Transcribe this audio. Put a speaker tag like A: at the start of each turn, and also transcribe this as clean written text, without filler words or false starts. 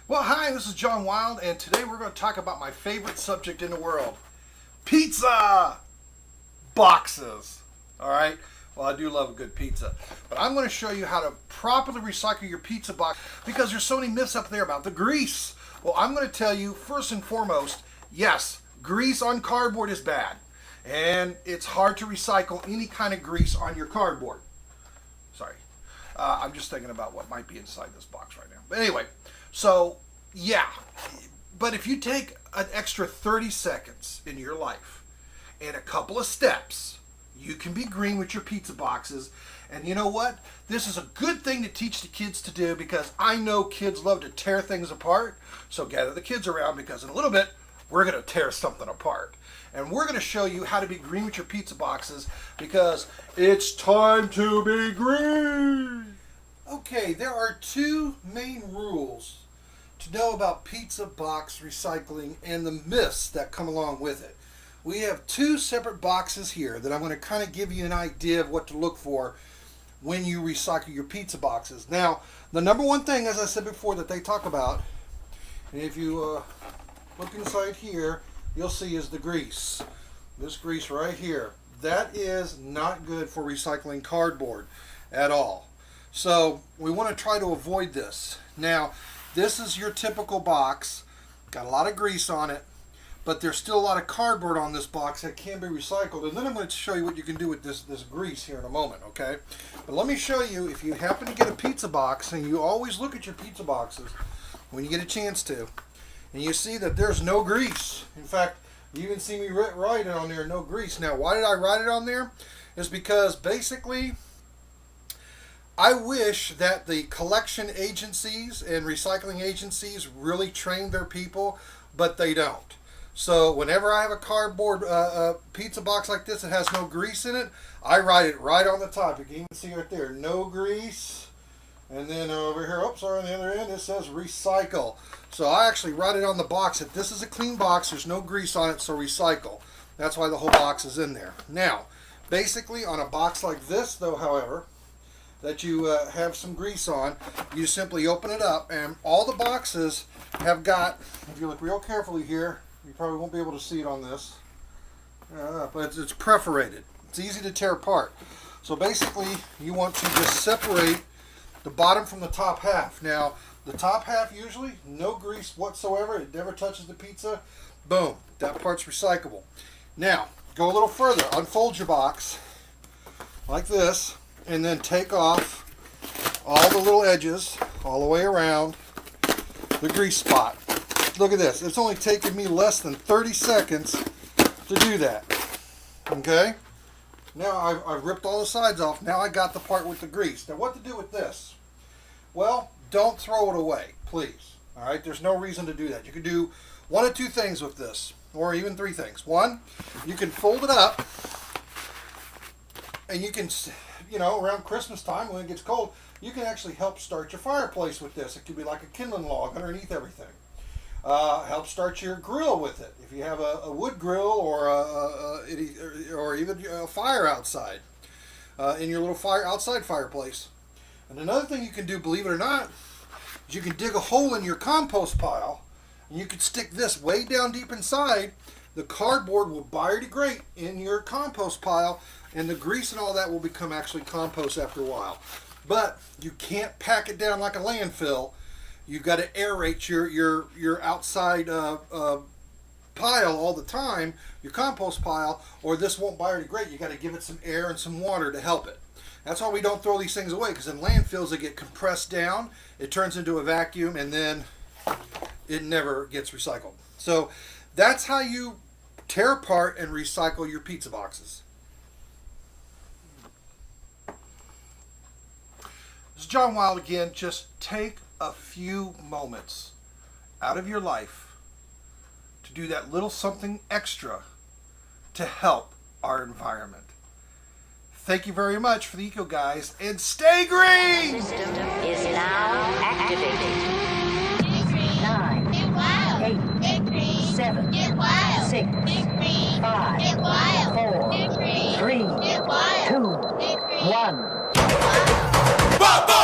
A: Well, hi, this is John Wild, and today we're going to talk about my favorite subject in the world, pizza boxes. All right? Well, I do love a good pizza, but I'm going to show you how to properly recycle your pizza box because there's so many myths up there about the grease. Well, I'm going to tell you, first and foremost, yes, grease on cardboard is bad, and it's hard to recycle any kind of grease on your cardboard. Sorry. I'm just thinking about what might be inside this box right now. But anyway, so yeah. But if you take an extra 30 seconds in your life and a couple of steps, you can be green with your pizza boxes. And you know what? This is a good thing to teach the kids to do because I know kids love to tear things apart. So gather the kids around because in a little bit, we're going to tear something apart. And we're going to show you how to be green with your pizza boxes because it's time to be green. Okay, there are two main rules to know about pizza box recycling and the myths that come along with it. We have two separate boxes here that I'm going to kind of give you an idea of what to look for when you recycle your pizza boxes. Now, the number one thing, as I said before, that they talk about, and if you look inside here, you'll see is the grease. This grease right here. That is not good for recycling cardboard at all. So we want to try to avoid this. Now, this is your typical box. Got a lot of grease on it, but there's still a lot of cardboard on this box that can be recycled. And then I'm going to show you what you can do with this grease here in a moment, okay? But let me show you, if you happen to get a pizza box, and you always look at your pizza boxes when you get a chance to, and you see that there's no grease. In fact, you even see me write it on there, no grease. Now, why did I write it on there? It's because basically, I wish that the collection agencies and recycling agencies really train their people, but they don't. So whenever I have a cardboard pizza box like this that has no grease in it, I write it right on the top. You can even see right there, no grease. And then over here, oops, sorry, on the other end, it says recycle. So I actually write it on the box that this is a clean box, there's no grease on it, so recycle. That's why the whole box is in there. Now, basically on a box like this, though, however, that you have some grease on, you simply open it up, and all the boxes have got, if you look real carefully here, you probably won't be able to see it on this, but it's perforated. It's easy to tear apart. So basically, you want to just separate the bottom from the top half. Now, the top half usually, no grease whatsoever. It never touches the pizza. Boom. That part's recyclable. Now, go a little further. Unfold your box like this, and then take off all the little edges all the way around the grease spot. Look at this. It's only taken me less than 30 seconds to do that. Okay? Now I've ripped all the sides off. Now I got the part with the grease. Now what to do with this? Well, don't throw it away, please. All right? There's no reason to do that. You can do one of two things with this, or even three things. One, you can fold it up, and you can, you know, around Christmas time when it gets cold, you can actually help start your fireplace with this. It could be like a kindling log underneath everything. Help start your grill with it. If you have a wood grill or even a fire outside in your little outside fireplace. And another thing you can do, believe it or not, is you can dig a hole in your compost pile, and you can stick this way down deep inside. The cardboard will biodegrade in your compost pile, and the grease and all that will become actually compost after a while. But you can't pack it down like a landfill. You've got to aerate your outside pile all the time, your compost pile, or this won't biodegrade. You got to give it some air and some water to help it. That's why we don't throw these things away, because in landfills they get compressed down, it turns into a vacuum, and then it never gets recycled. So that's how you tear apart and recycle your pizza boxes. This is John Wild again. Just take a few moments out of your life to do that little something extra to help our environment. Thank you very much for the Eco Guys, and stay green!
B: System is now activated. 9,
C: Get wild.
B: 8,
C: Get green.
B: 7,
C: Get wild.
B: 6,
C: Get green.
B: 5,
C: Get wild.
B: 4,
C: Get green.
B: 3,
C: Get wild.
B: 2,
C: Get green.
B: 1.
C: Get wild.
A: Bye-bye!